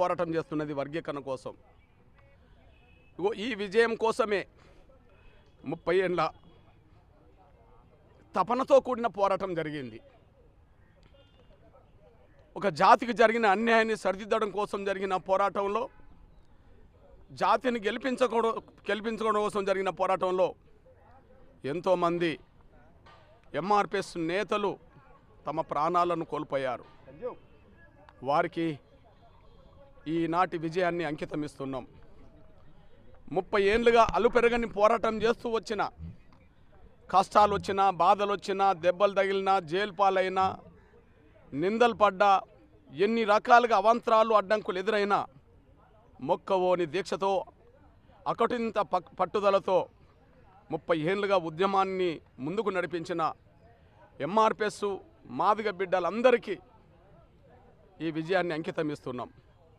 పోరాటం చేస్తున్నది వర్గీకరణ కోసం. ఈ విజయం కోసమే 30 ఏళ్ళ తపనతో కూడిన పోరాటం జరిగింది. ఒక జాతికి జరిగిన అన్యాయాన్ని సరిదిద్దడం కోసం జరిగిన పోరాటంలో, జాతిని గెలిపించుకోవడం కోసం జరిగిన పోరాటంలో ఎంతోమంది ఎంఆర్పిఎస్ నేతలు తమ ప్రాణాలను కోల్పోయారు. వారికి ఈనాటి విజయాన్ని అంకితం ఇస్తున్నాం. 30 ఏళ్ళుగా అలుపెరగని పోరాటం చేస్తూ వచ్చిన, కష్టాలు వచ్చినా, బాధలు వచ్చినా, దెబ్బలు తగిలినా, జైలు పాలైనా, నిందలు పడ్డా, ఎన్ని రకాలుగా అవాంతరాలు అడ్డంకులు ఎదురైనా మొక్కవోని దీక్షతో, అకటింత పట్టుదలతో 30 ఏళ్ళుగా ఉద్యమాన్ని ముందుకు నడిపించిన ఎంఆర్పిఎస్ మాదిగ బిడ్డలందరికీ ఈ విజయాన్ని అంకితం ఇస్తున్నాం.